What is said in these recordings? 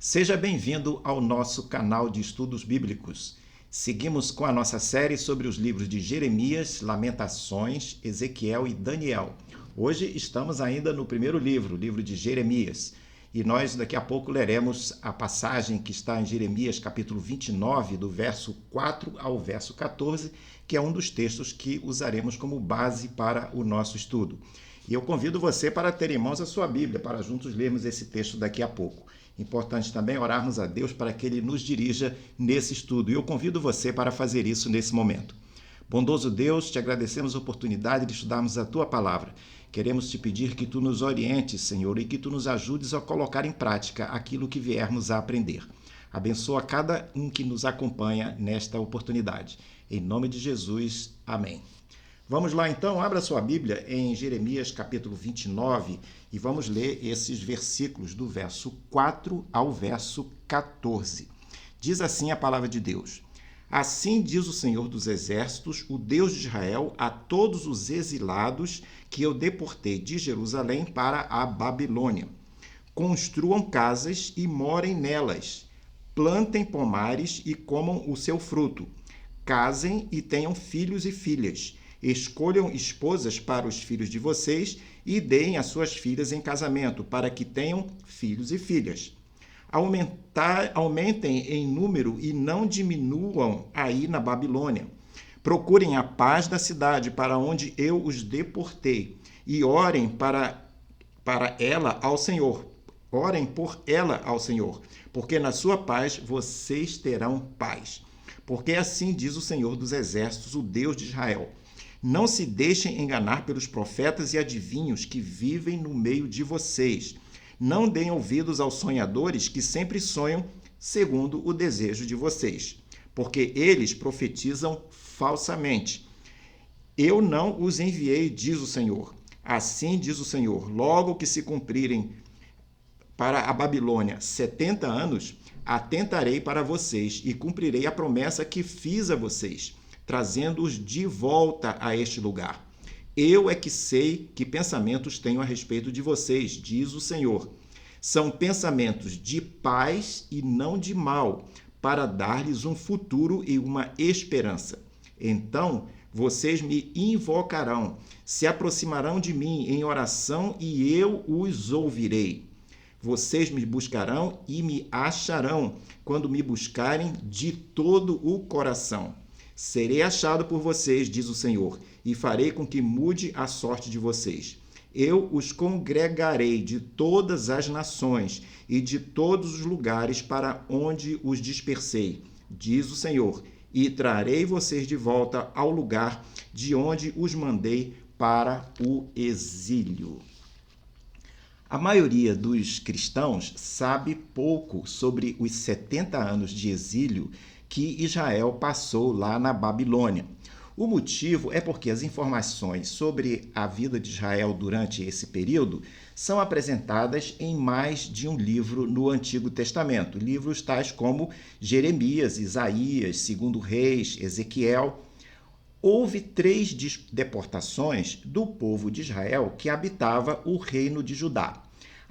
Seja bem-vindo ao nosso canal de estudos bíblicos. Seguimos com a nossa série sobre os livros de Jeremias, Lamentações, Ezequiel e Daniel. Hoje estamos ainda no primeiro livro, o livro de Jeremias, e nós daqui a pouco leremos a passagem que está em Jeremias capítulo 29, do verso 4 ao verso 14, que é um dos textos que usaremos como base para o nosso estudo. E eu convido você para ter em mãos a sua Bíblia, para juntos lermos esse texto daqui a pouco. Importante também orarmos a Deus para que Ele nos dirija nesse estudo. E eu convido você para fazer isso nesse momento. Bondoso Deus, te agradecemos a oportunidade de estudarmos a Tua Palavra. Queremos te pedir que Tu nos orientes, Senhor, e que Tu nos ajudes a colocar em prática aquilo que viermos a aprender. Abençoa cada um que nos acompanha nesta oportunidade. Em nome de Jesus, amém. Vamos lá então, abra sua Bíblia em Jeremias capítulo 29 e vamos ler esses versículos do verso 4 ao verso 14. Diz assim a palavra de Deus: Assim diz o Senhor dos Exércitos, o Deus de Israel, a todos os exilados que eu deportei de Jerusalém para a Babilônia. Construam casas e morem nelas, plantem pomares e comam o seu fruto, casem e tenham filhos e filhas. Escolham esposas para os filhos de vocês e deem as suas filhas em casamento, para que tenham filhos e filhas. Aumentem em número e não diminuam aí na Babilônia. Procurem a paz da cidade para onde eu os deportei e orem para ela ao Senhor. Orem por ela ao Senhor, porque na sua paz vocês terão paz. Porque assim diz o Senhor dos Exércitos, o Deus de Israel: Não se deixem enganar pelos profetas e adivinhos que vivem no meio de vocês. Não deem ouvidos aos sonhadores que sempre sonham segundo o desejo de vocês, porque eles profetizam falsamente. Eu não os enviei, diz o Senhor. Assim diz o Senhor: logo que se cumprirem para a Babilônia 70 anos, atentarei para vocês e cumprirei a promessa que fiz a vocês, trazendo-os de volta a este lugar. Eu é que sei que pensamentos tenho a respeito de vocês, diz o Senhor. São pensamentos de paz e não de mal, para dar-lhes um futuro e uma esperança. Então vocês me invocarão, se aproximarão de mim em oração e eu os ouvirei. Vocês me buscarão e me acharão, quando me buscarem de todo o coração. Serei achado por vocês, diz o Senhor, e farei com que mude a sorte de vocês. Eu os congregarei de todas as nações e de todos os lugares para onde os dispersei, diz o Senhor, e trarei vocês de volta ao lugar de onde os mandei para o exílio. A maioria dos cristãos sabe pouco sobre os 70 anos de exílio que Israel passou lá na Babilônia. O motivo é porque as informações sobre a vida de Israel durante esse período são apresentadas em mais de um livro no Antigo Testamento, livros tais como Jeremias, Isaías, 2 Reis, Ezequiel. Houve 3 deportações do povo de Israel que habitava o reino de Judá.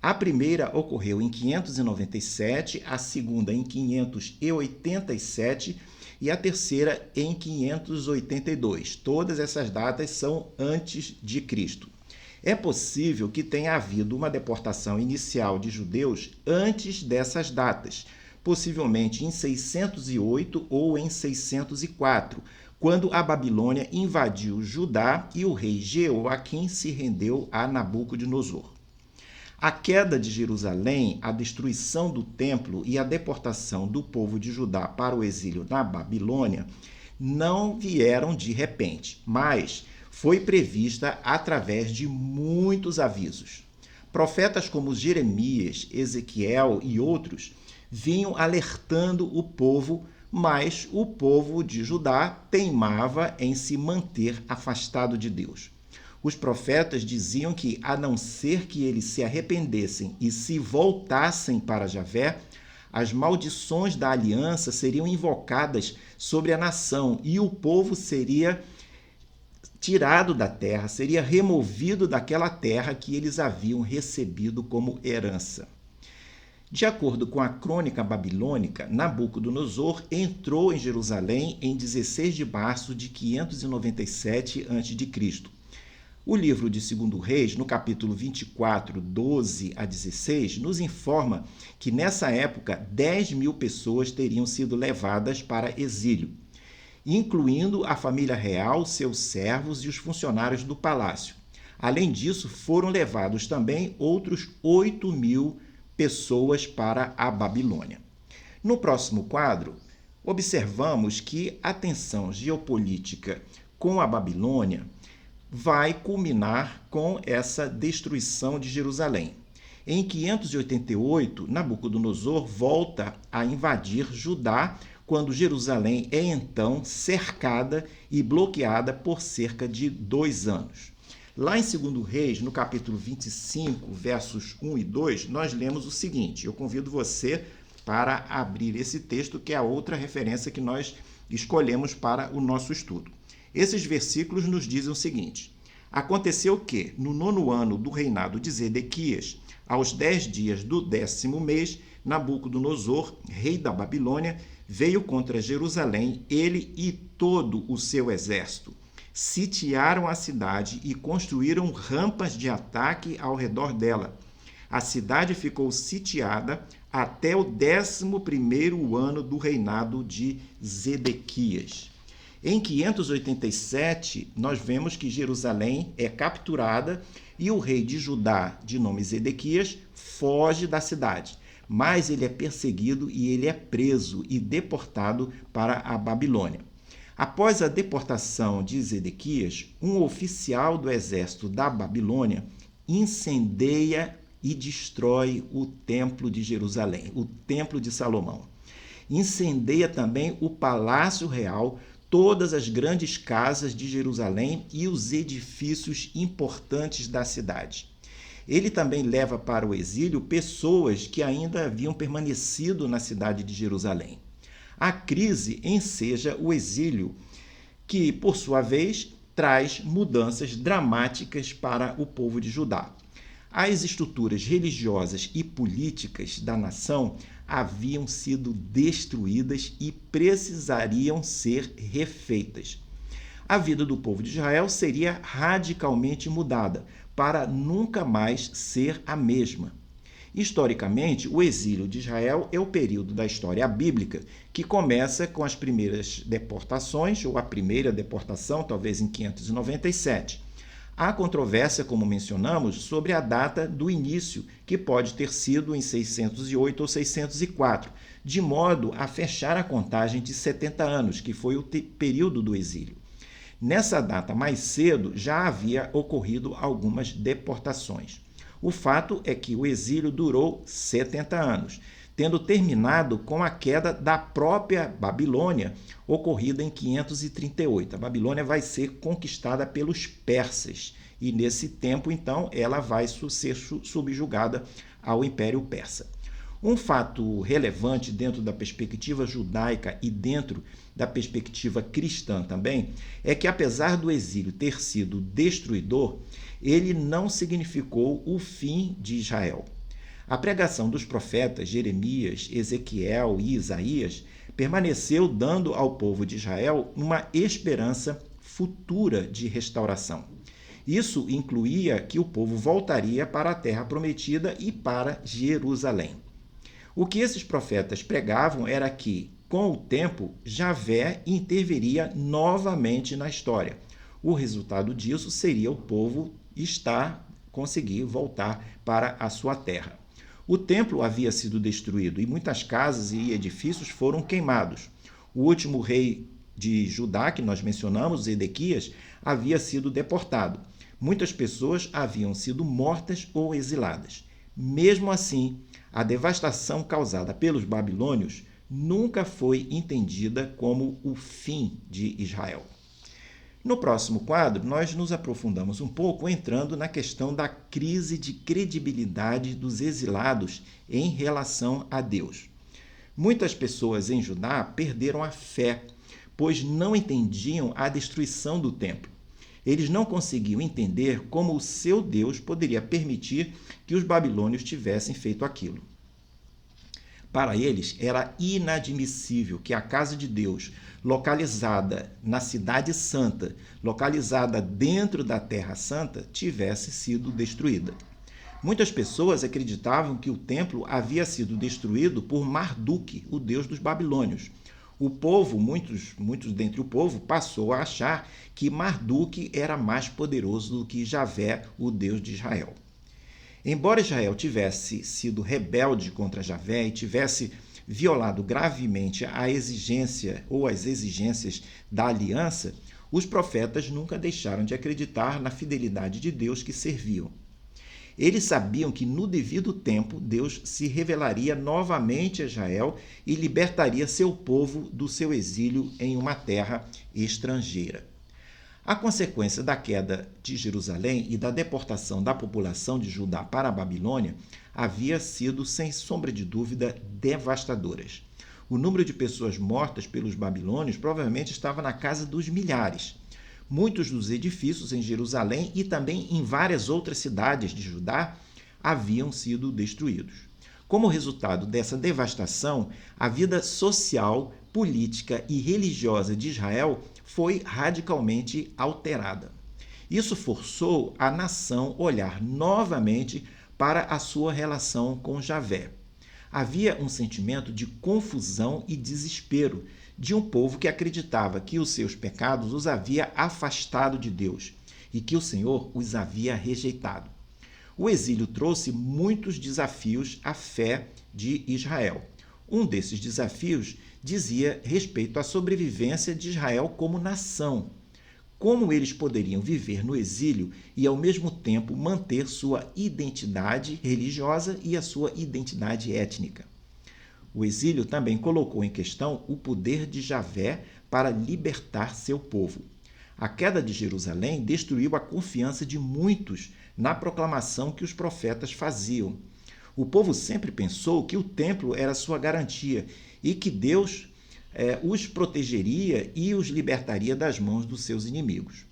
A primeira ocorreu em 597, a segunda em 587 e a terceira em 582. Todas essas datas são antes de Cristo. É possível que tenha havido uma deportação inicial de judeus antes dessas datas, possivelmente em 608 ou em 604, quando a Babilônia invadiu Judá e o rei Jeoaquim se rendeu a Nabucodonosor. A queda de Jerusalém, a destruição do templo e a deportação do povo de Judá para o exílio na Babilônia não vieram de repente, mas foi prevista através de muitos avisos. Profetas como Jeremias, Ezequiel e outros vinham alertando o povo, mas o povo de Judá teimava em se manter afastado de Deus. Os profetas diziam que, a não ser que eles se arrependessem e se voltassem para Javé, as maldições da aliança seriam invocadas sobre a nação e o povo seria tirado da terra, seria removido daquela terra que eles haviam recebido como herança. De acordo com a crônica babilônica, Nabucodonosor entrou em Jerusalém em 16 de março de 597 a.C. O livro de 2 Reis, no capítulo 24, 12 a 16, nos informa que nessa época 10.000 pessoas teriam sido levadas para exílio, incluindo a família real, seus servos e os funcionários do palácio. Além disso, foram levados também outros 8.000 pessoas para a Babilônia. No próximo quadro, observamos que a tensão geopolítica com a Babilônia vai culminar com essa destruição de Jerusalém. Em 588, Nabucodonosor volta a invadir Judá, quando Jerusalém é então cercada e bloqueada por cerca de 2 anos. Lá em 2 Reis, no capítulo 25, versos 1 e 2, nós lemos o seguinte. Eu convido você para abrir esse texto, que é a outra referência que nós escolhemos para o nosso estudo. Esses versículos nos dizem o seguinte: aconteceu que, no 9º ano do reinado de Zedequias, aos 10 dias do 10º mês, Nabucodonosor, rei da Babilônia, veio contra Jerusalém, ele e todo o seu exército. Sitiaram a cidade e construíram rampas de ataque ao redor dela. A cidade ficou sitiada até o 11º ano do reinado de Zedequias. Em 587, nós vemos que Jerusalém é capturada e o rei de Judá, de nome Zedequias, foge da cidade. Mas ele é perseguido e ele é preso e deportado para a Babilônia. Após a deportação de Zedequias, um oficial do exército da Babilônia incendeia e destrói o templo de Jerusalém, o templo de Salomão. Incendeia também o palácio real, todas as grandes casas de Jerusalém e os edifícios importantes da cidade. Ele também leva para o exílio pessoas que ainda haviam permanecido na cidade de Jerusalém. A crise enseja o exílio, que, por sua vez, traz mudanças dramáticas para o povo de Judá. As estruturas religiosas e políticas da nação haviam sido destruídas e precisariam ser refeitas. A vida do povo de Israel seria radicalmente mudada, para nunca mais ser a mesma. Historicamente, o exílio de Israel é o período da história bíblica que começa com as primeiras deportações, ou a primeira deportação, talvez em 597. Há controvérsia, como mencionamos, sobre a data do início, que pode ter sido em 608 ou 604, de modo a fechar a contagem de 70 anos, que foi o período do exílio. Nessa data mais cedo já havia ocorrido algumas deportações. O fato é que o exílio durou 70 anos, tendo terminado com a queda da própria Babilônia, ocorrida em 538. A Babilônia vai ser conquistada pelos persas e, nesse tempo, então, ela vai ser subjugada ao Império Persa. Um fato relevante dentro da perspectiva judaica e dentro da perspectiva cristã também é que, apesar do exílio ter sido destruidor, ele não significou o fim de Israel. A pregação dos profetas Jeremias, Ezequiel e Isaías permaneceu dando ao povo de Israel uma esperança futura de restauração. Isso incluía que o povo voltaria para a terra prometida e para Jerusalém. O que esses profetas pregavam era que, com o tempo, Javé interviria novamente na história. O resultado disso seria o povo conseguir voltar para a sua terra. O templo havia sido destruído e muitas casas e edifícios foram queimados. O último rei de Judá, que nós mencionamos, Zedequias, havia sido deportado. Muitas pessoas haviam sido mortas ou exiladas. Mesmo assim, a devastação causada pelos babilônios nunca foi entendida como o fim de Israel. No próximo quadro, nós nos aprofundamos um pouco entrando na questão da crise de credibilidade dos exilados em relação a Deus. Muitas pessoas em Judá perderam a fé, pois não entendiam a destruição do templo. Eles não conseguiam entender como o seu Deus poderia permitir que os babilônios tivessem feito aquilo. Para eles, era inadmissível que a casa de Deus, localizada na Cidade Santa, localizada dentro da Terra Santa, tivesse sido destruída. Muitas pessoas acreditavam que o templo havia sido destruído por Marduk, o deus dos babilônios. O povo, muitos dentre o povo, passou a achar que Marduk era mais poderoso do que Javé, o deus de Israel. Embora Israel tivesse sido rebelde contra Javé e tivesse violado gravemente a exigência ou as exigências da aliança, os profetas nunca deixaram de acreditar na fidelidade de Deus que serviam. Eles sabiam que no devido tempo Deus se revelaria novamente a Israel e libertaria seu povo do seu exílio em uma terra estrangeira. A consequência da queda de Jerusalém e da deportação da população de Judá para a Babilônia havia sido, sem sombra de dúvida, devastadoras. O número de pessoas mortas pelos babilônios provavelmente estava na casa dos milhares. Muitos dos edifícios em Jerusalém e também em várias outras cidades de Judá haviam sido destruídos. Como resultado dessa devastação, a vida social, política e religiosa de Israel foi radicalmente alterada. Isso forçou a nação olhar novamente para a sua relação com Javé. Havia um sentimento de confusão e desespero de um povo que acreditava que os seus pecados os havia afastado de Deus e que o Senhor os havia rejeitado. O exílio trouxe muitos desafios à fé de Israel. Um desses desafios dizia respeito à sobrevivência de Israel como nação. Como eles poderiam viver no exílio e, ao mesmo tempo, manter sua identidade religiosa e a sua identidade étnica. O exílio também colocou em questão o poder de Javé para libertar seu povo. A queda de Jerusalém destruiu a confiança de muitos na proclamação que os profetas faziam. O povo sempre pensou que o templo era sua garantia e que Deus os protegeria e os libertaria das mãos dos seus inimigos.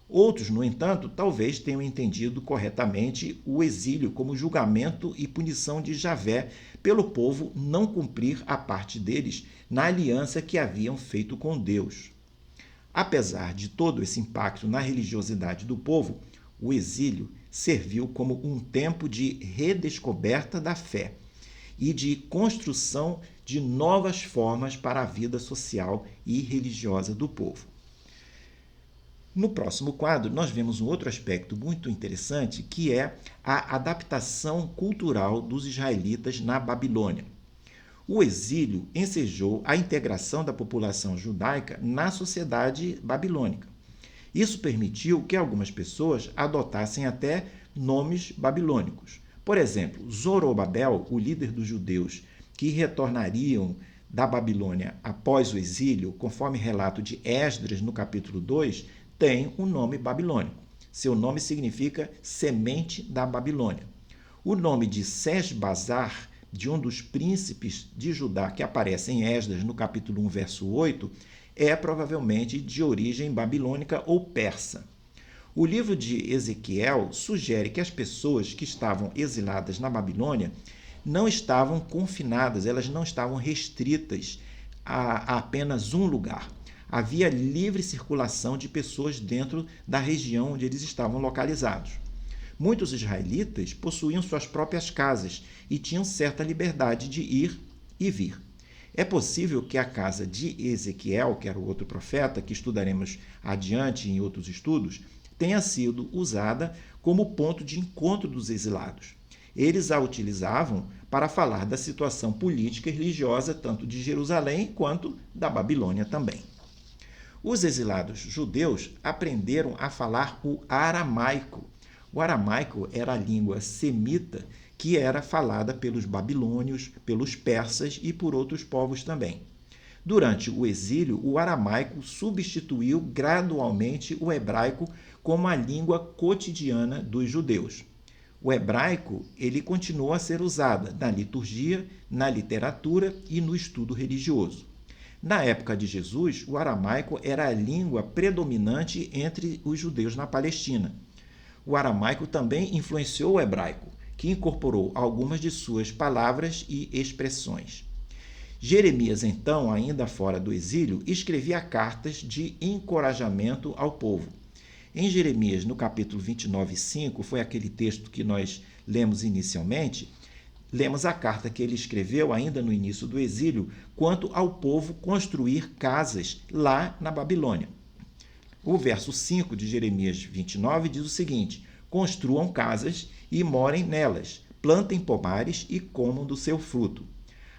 Outros, no entanto, talvez tenham entendido corretamente o exílio como julgamento e punição de Javé pelo povo não cumprir a parte deles na aliança que haviam feito com Deus. Apesar de todo esse impacto na religiosidade do povo, o exílio serviu como um tempo de redescoberta da fé e de construção de novas formas para a vida social e religiosa do povo. No próximo quadro, nós vemos um outro aspecto muito interessante, que é a adaptação cultural dos israelitas na Babilônia. O exílio ensejou a integração da população judaica na sociedade babilônica. Isso permitiu que algumas pessoas adotassem até nomes babilônicos. Por exemplo, Zorobabel, o líder dos judeus que retornariam da Babilônia após o exílio, conforme relato de Esdras no capítulo 2, tem um nome babilônico. Seu nome significa semente da Babilônia. O nome de Sesbazar, de um dos príncipes de Judá que aparece em Esdras no capítulo 1, verso 8, é provavelmente de origem babilônica ou persa. O livro de Ezequiel sugere que as pessoas que estavam exiladas na Babilônia não estavam confinadas, elas não estavam restritas a apenas um lugar. Havia livre circulação de pessoas dentro da região onde eles estavam localizados. Muitos israelitas possuíam suas próprias casas e tinham certa liberdade de ir e vir. É possível que a casa de Ezequiel, que era o outro profeta, que estudaremos adiante em outros estudos, tenha sido usada como ponto de encontro dos exilados. Eles a utilizavam para falar da situação política e religiosa tanto de Jerusalém quanto da Babilônia também. Os exilados judeus aprenderam a falar o aramaico. O aramaico era a língua semita que era falada pelos babilônios, pelos persas e por outros povos também. Durante o exílio, o aramaico substituiu gradualmente o hebraico como a língua cotidiana dos judeus. O hebraico ele continuou a ser usado na liturgia, na literatura e no estudo religioso. Na época de Jesus, o aramaico era a língua predominante entre os judeus na Palestina. O aramaico também influenciou o hebraico que incorporou algumas de suas palavras e expressões. Jeremias, então, ainda fora do exílio, escrevia cartas de encorajamento ao povo. Em Jeremias, no capítulo 29, 5, foi aquele texto que nós lemos inicialmente, lemos a carta que ele escreveu ainda no início do exílio, quanto ao povo construir casas lá na Babilônia. O verso 5 de Jeremias 29 diz o seguinte: construam casas e morem nelas, plantem pomares e comam do seu fruto.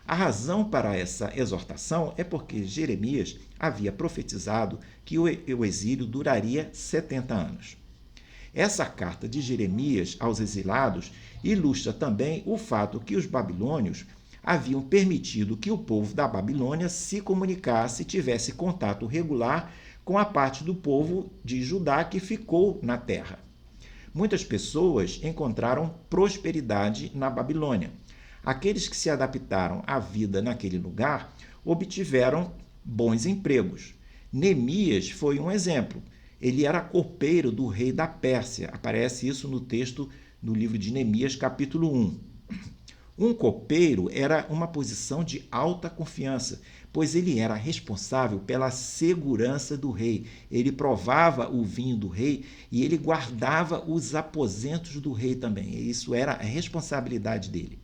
A razão para essa exortação é porque Jeremias havia profetizado que o exílio duraria 70 anos. Essa carta de Jeremias aos exilados ilustra também o fato que os babilônios haviam permitido que o povo da Babilônia se comunicasse e tivesse contato regular com a parte do povo de Judá que ficou na terra. Muitas pessoas encontraram prosperidade na Babilônia. Aqueles que se adaptaram à vida naquele lugar obtiveram bons empregos. Neemias foi um exemplo. Ele era copeiro do rei da Pérsia. Aparece isso no texto do livro de Neemias, capítulo 1. Um copeiro era uma posição de alta confiança, pois ele era responsável pela segurança do rei. Ele provava o vinho do rei e ele guardava os aposentos do rei também. Isso era a responsabilidade dele.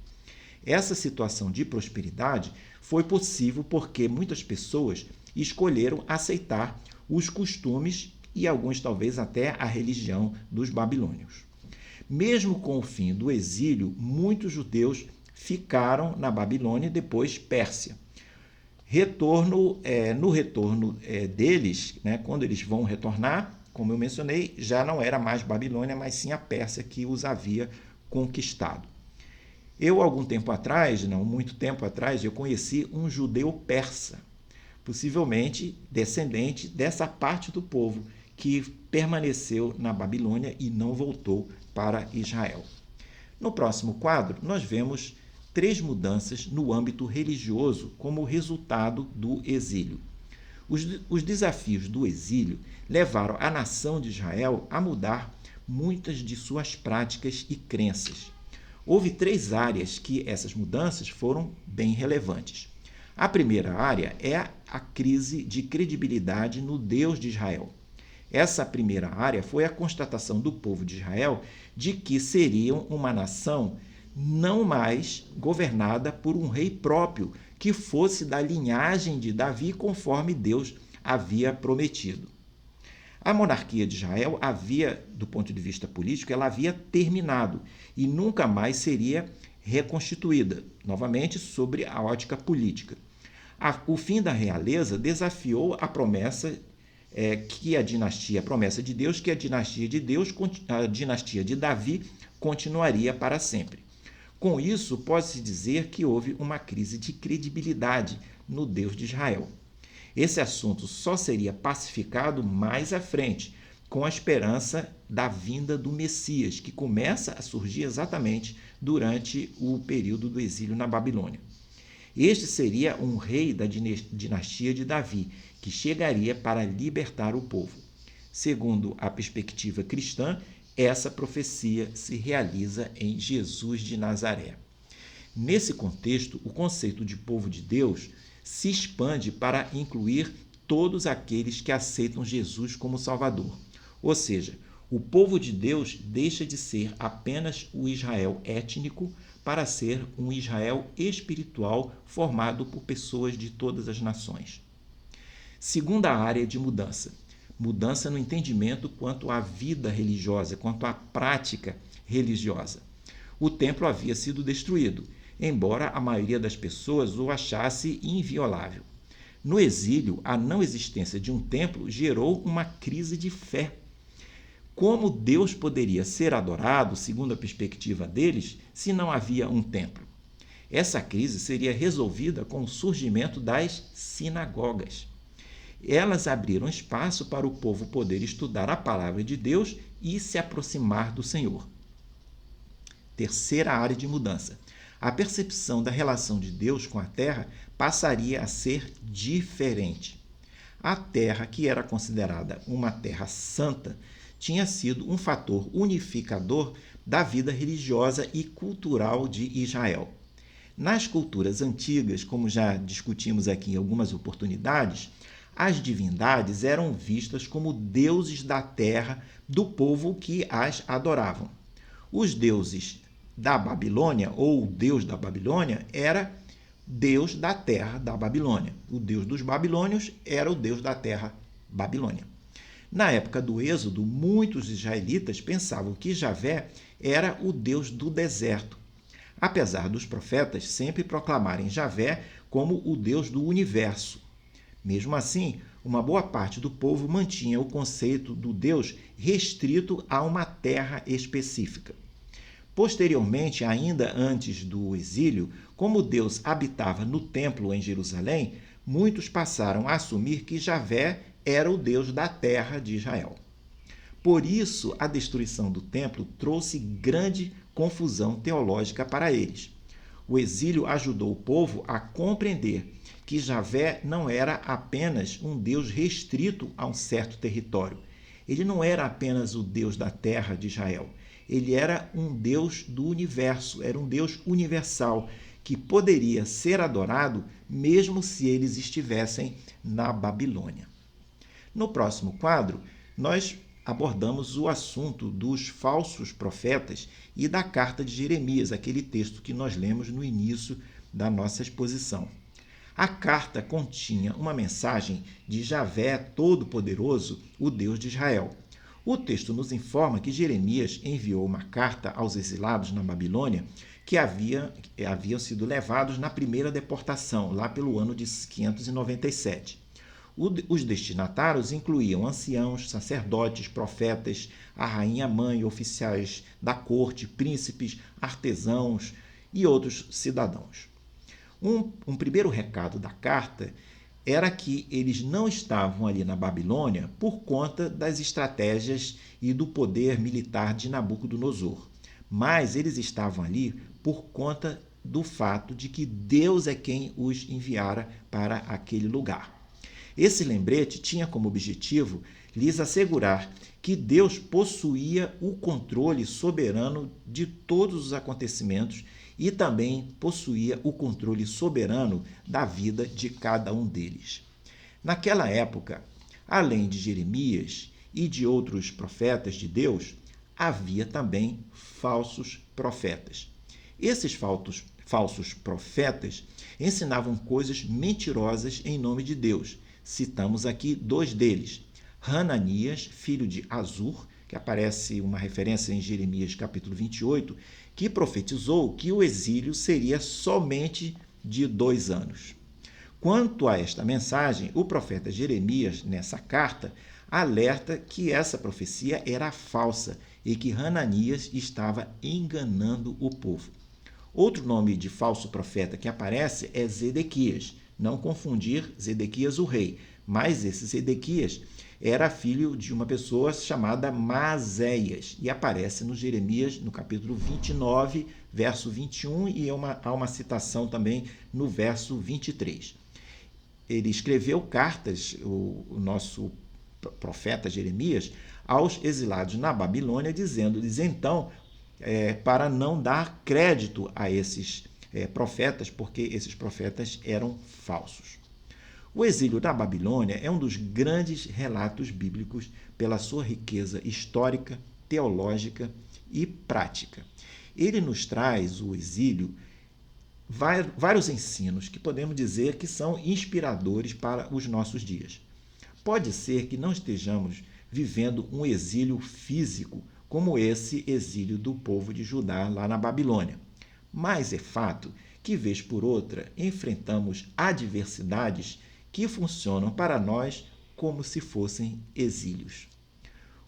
Essa situação de prosperidade foi possível porque muitas pessoas escolheram aceitar os costumes e alguns talvez até a religião dos babilônios. Mesmo com o fim do exílio, muitos judeus ficaram na Babilônia e depois Pérsia. No retorno deles, quando eles vão retornar, como eu mencionei, já não era mais Babilônia, mas sim a Pérsia que os havia conquistado. Algum tempo atrás, não muito tempo atrás, eu conheci um judeu persa, possivelmente descendente dessa parte do povo que permaneceu na Babilônia e não voltou para Israel. No próximo quadro, nós vemos 3 mudanças no âmbito religioso como resultado do exílio. Os desafios do exílio levaram a nação de Israel a mudar muitas de suas práticas e crenças. Houve 3 áreas que essas mudanças foram bem relevantes. A primeira área é a crise de credibilidade no Deus de Israel. Essa primeira área foi a constatação do povo de Israel de que seriam uma nação não mais governada por um rei próprio, que fosse da linhagem de Davi, conforme Deus havia prometido. A monarquia de Israel do ponto de vista político, ela havia terminado e nunca mais seria reconstituída, novamente sobre a ótica política. O fim da realeza desafiou a promessa promessa de Deus, que a dinastia de Davi continuaria para sempre. Com isso, pode-se dizer que houve uma crise de credibilidade no Deus de Israel. Esse assunto só seria pacificado mais à frente, com a esperança da vinda do Messias, que começa a surgir exatamente durante o período do exílio na Babilônia. Este seria um rei da dinastia de Davi, que chegaria para libertar o povo. Segundo a perspectiva cristã, essa profecia se realiza em Jesus de Nazaré. Nesse contexto, o conceito de povo de Deus se expande para incluir todos aqueles que aceitam Jesus como Salvador. Ou seja, o povo de Deus deixa de ser apenas o Israel étnico para ser um Israel espiritual formado por pessoas de todas as nações. Segunda área de mudança. Mudança no entendimento quanto à vida religiosa, quanto à prática religiosa. O templo havia sido destruído, embora a maioria das pessoas o achasse inviolável. No exílio, a não existência de um templo gerou uma crise de fé. Como Deus poderia ser adorado, segundo a perspectiva deles, se não havia um templo? Essa crise seria resolvida com o surgimento das sinagogas. Elas abriram espaço para o povo poder estudar a palavra de Deus e se aproximar do Senhor. Terceira área de mudança. A percepção da relação de Deus com a terra passaria a ser diferente. A terra, que era considerada uma terra santa, tinha sido um fator unificador da vida religiosa e cultural de Israel. Nas culturas antigas, como já discutimos aqui em algumas oportunidades, as divindades eram vistas como deuses da terra do povo que as adoravam. Os deuses da Babilônia, ou o deus da Babilônia, era deus da terra da Babilônia. O deus dos babilônios era o deus da terra Babilônia. Na época do Êxodo, muitos israelitas pensavam que Javé era o deus do deserto, apesar dos profetas sempre proclamarem Javé como o deus do universo. Mesmo assim, uma boa parte do povo mantinha o conceito do Deus restrito a uma terra específica. Posteriormente, ainda antes do exílio, como Deus habitava no templo em Jerusalém, muitos passaram a assumir que Javé era o Deus da terra de Israel. Por isso, a destruição do templo trouxe grande confusão teológica para eles. O exílio ajudou o povo a compreender que Javé não era apenas um Deus restrito a um certo território. Ele não era apenas o Deus da terra de Israel. Ele era um Deus do universo, era um Deus universal, que poderia ser adorado mesmo se eles estivessem na Babilônia. No próximo quadro, nós abordamos o assunto dos falsos profetas e da carta de Jeremias, aquele texto que nós lemos no início da nossa exposição. A carta continha uma mensagem de Javé Todo-Poderoso, o Deus de Israel. O texto nos informa que Jeremias enviou uma carta aos exilados na Babilônia que haviam sido levados na primeira deportação, lá pelo ano de 597. Os destinatários incluíam anciãos, sacerdotes, profetas, a rainha-mãe, oficiais da corte, príncipes, artesãos e outros cidadãos. Um primeiro recado da carta era que eles não estavam ali na Babilônia por conta das estratégias e do poder militar de Nabucodonosor, mas eles estavam ali por conta do fato de que Deus é quem os enviara para aquele lugar. Esse lembrete tinha como objetivo lhes assegurar que Deus possuía o controle soberano de todos os acontecimentos e também possuía o controle soberano da vida de cada um deles. Naquela época, além de Jeremias e de outros profetas de Deus, havia também falsos profetas. Esses falsos profetas ensinavam coisas mentirosas em nome de Deus. Citamos aqui dois deles. Hananias, filho de Azur, que aparece uma referência em Jeremias capítulo 28, que profetizou que o exílio seria somente de 2 anos. Quanto a esta mensagem, o profeta Jeremias, nessa carta, alerta que essa profecia era falsa e que Hananias estava enganando o povo. Outro nome de falso profeta que aparece é Zedequias. Não confundir Zedequias o rei, mas esse Zedequias era filho de uma pessoa chamada Maazéias e aparece no Jeremias, no capítulo 29, verso 21, e há uma citação também no verso 23. Ele escreveu cartas, o nosso profeta Jeremias, aos exilados na Babilônia, dizendo-lhes então para não dar crédito a esses profetas, porque esses profetas eram falsos. O exílio da Babilônia é um dos grandes relatos bíblicos pela sua riqueza histórica, teológica e prática. Ele nos traz, o exílio, vários ensinos que podemos dizer que são inspiradores para os nossos dias. Pode ser que não estejamos vivendo um exílio físico como esse exílio do povo de Judá lá na Babilônia, mas é fato que, vez por outra, enfrentamos adversidades que funcionam para nós como se fossem exílios.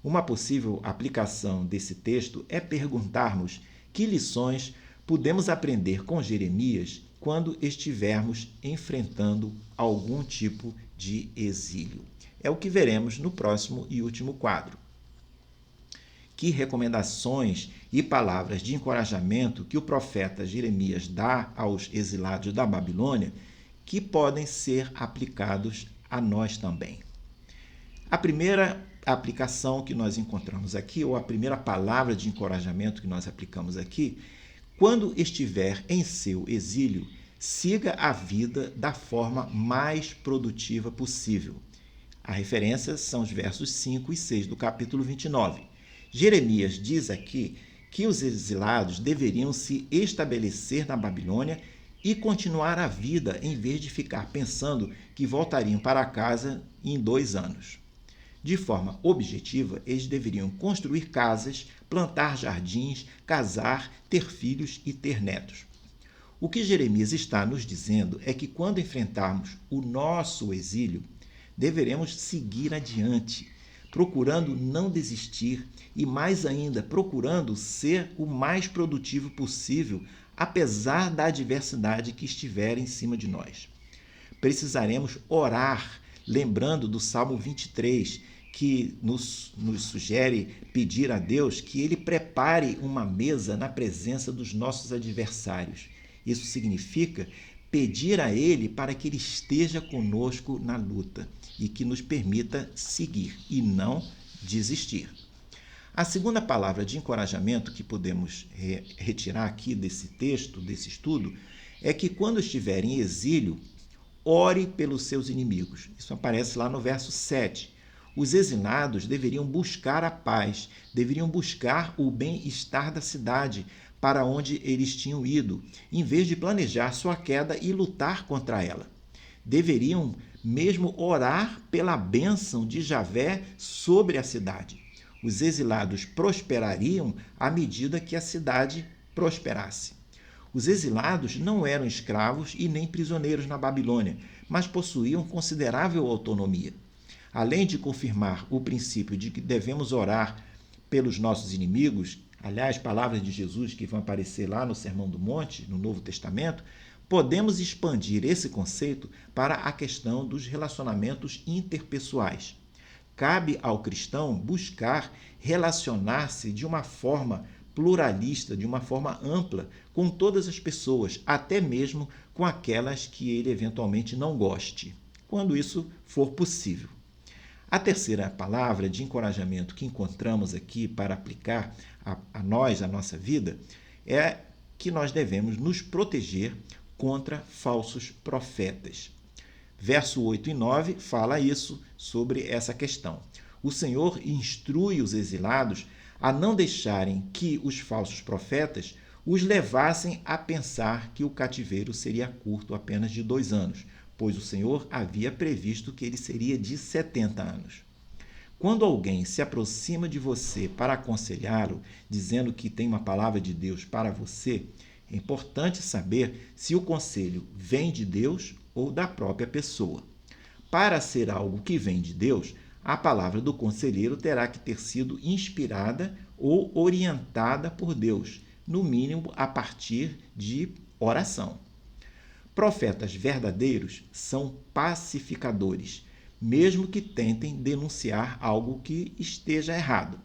Uma possível aplicação desse texto é perguntarmos que lições podemos aprender com Jeremias quando estivermos enfrentando algum tipo de exílio. É o que veremos no próximo e último quadro. Que recomendações e palavras de encorajamento que o profeta Jeremias dá aos exilados da Babilônia que podem ser aplicados a nós também. A primeira aplicação que nós encontramos aqui, ou a primeira palavra de encorajamento que nós aplicamos aqui: quando estiver em seu exílio, siga a vida da forma mais produtiva possível. A referência são os versos 5 e 6 do capítulo 29. Jeremias diz aqui que os exilados deveriam se estabelecer na Babilônia e continuar a vida em vez de ficar pensando que voltariam para casa em 2 anos. De forma objetiva, eles deveriam construir casas, plantar jardins, casar, ter filhos e ter netos. O que Jeremias está nos dizendo é que quando enfrentarmos o nosso exílio, deveremos seguir adiante, procurando não desistir e, mais ainda, procurando ser o mais produtivo possível, apesar da adversidade que estiver em cima de nós. Precisaremos orar, lembrando do Salmo 23, que nos sugere pedir a Deus que Ele prepare uma mesa na presença dos nossos adversários. Isso significa pedir a Ele para que Ele esteja conosco na luta e que nos permita seguir e não desistir. A segunda palavra de encorajamento que podemos retirar aqui desse texto, desse estudo, é que quando estiver em exílio, ore pelos seus inimigos. Isso aparece lá no verso 7. Os exilados deveriam buscar a paz, deveriam buscar o bem-estar da cidade para onde eles tinham ido, em vez de planejar sua queda e lutar contra ela. Deveriam mesmo orar pela bênção de Javé sobre a cidade. Os exilados prosperariam à medida que a cidade prosperasse. Os exilados não eram escravos e nem prisioneiros na Babilônia, mas possuíam considerável autonomia. Além de confirmar o princípio de que devemos orar pelos nossos inimigos, aliás, palavras de Jesus que vão aparecer lá no Sermão do Monte, no Novo Testamento, podemos expandir esse conceito para a questão dos relacionamentos interpessoais. Cabe ao cristão buscar relacionar-se de uma forma pluralista, de uma forma ampla, com todas as pessoas, até mesmo com aquelas que ele eventualmente não goste, quando isso for possível. A terceira palavra de encorajamento que encontramos aqui para aplicar a nós, a nossa vida, é que nós devemos nos proteger contra falsos profetas. Verso 8 e 9 fala isso sobre essa questão. O Senhor instrui os exilados a não deixarem que os falsos profetas os levassem a pensar que o cativeiro seria curto, apenas de 2 anos, pois o Senhor havia previsto que ele seria de 70 anos. Quando alguém se aproxima de você para aconselhá-lo, dizendo que tem uma palavra de Deus para você, é importante saber se o conselho vem de Deus ou da própria pessoa. Para ser algo que vem de Deus, a palavra do conselheiro terá que ter sido inspirada ou orientada por Deus, no mínimo a partir de oração. Profetas verdadeiros são pacificadores, mesmo que tentem denunciar algo que esteja errado.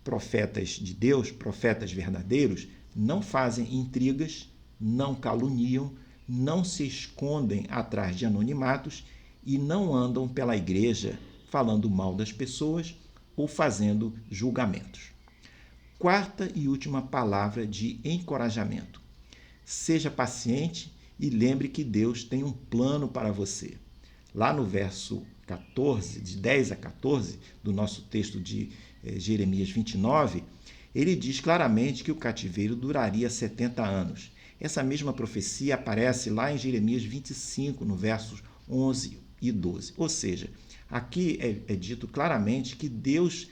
Profetas de Deus, profetas verdadeiros, não fazem intrigas, não caluniam, não se escondem atrás de anonimatos e não andam pela igreja falando mal das pessoas ou fazendo julgamentos. Quarta e última palavra de encorajamento: seja paciente e lembre que Deus tem um plano para você. Lá no verso 14, de 10 a 14, do nosso texto de Jeremias 29, ele diz claramente que o cativeiro duraria 70 anos. Essa mesma profecia aparece lá em Jeremias 25, no versos 11 e 12. Ou seja, aqui é dito claramente que Deus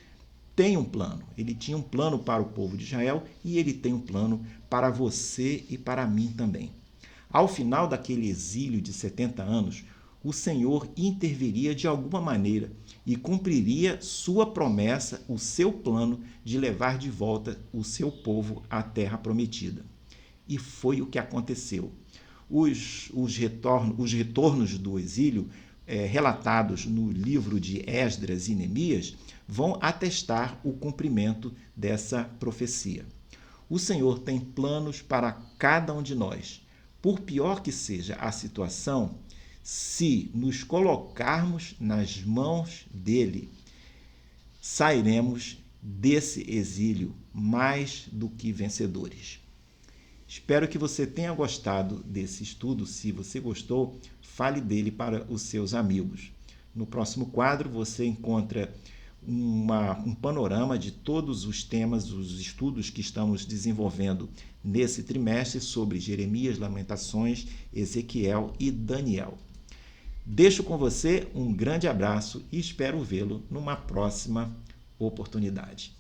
tem um plano. Ele tinha um plano para o povo de Israel e ele tem um plano para você e para mim também. Ao final daquele exílio de 70 anos, o Senhor interviria de alguma maneira e cumpriria sua promessa, o seu plano de levar de volta o seu povo à terra prometida. E foi o que aconteceu. Os retornos do exílio, relatados no livro de Esdras e Neemias, vão atestar o cumprimento dessa profecia. O Senhor tem planos para cada um de nós. Por pior que seja a situação, se nos colocarmos nas mãos dele, sairemos desse exílio mais do que vencedores. Espero que você tenha gostado desse estudo. Se você gostou, fale dele para os seus amigos. No próximo quadro, você encontra um panorama de todos os temas, os estudos que estamos desenvolvendo nesse trimestre sobre Jeremias, Lamentações, Ezequiel e Daniel. Deixo com você um grande abraço e espero vê-lo numa próxima oportunidade.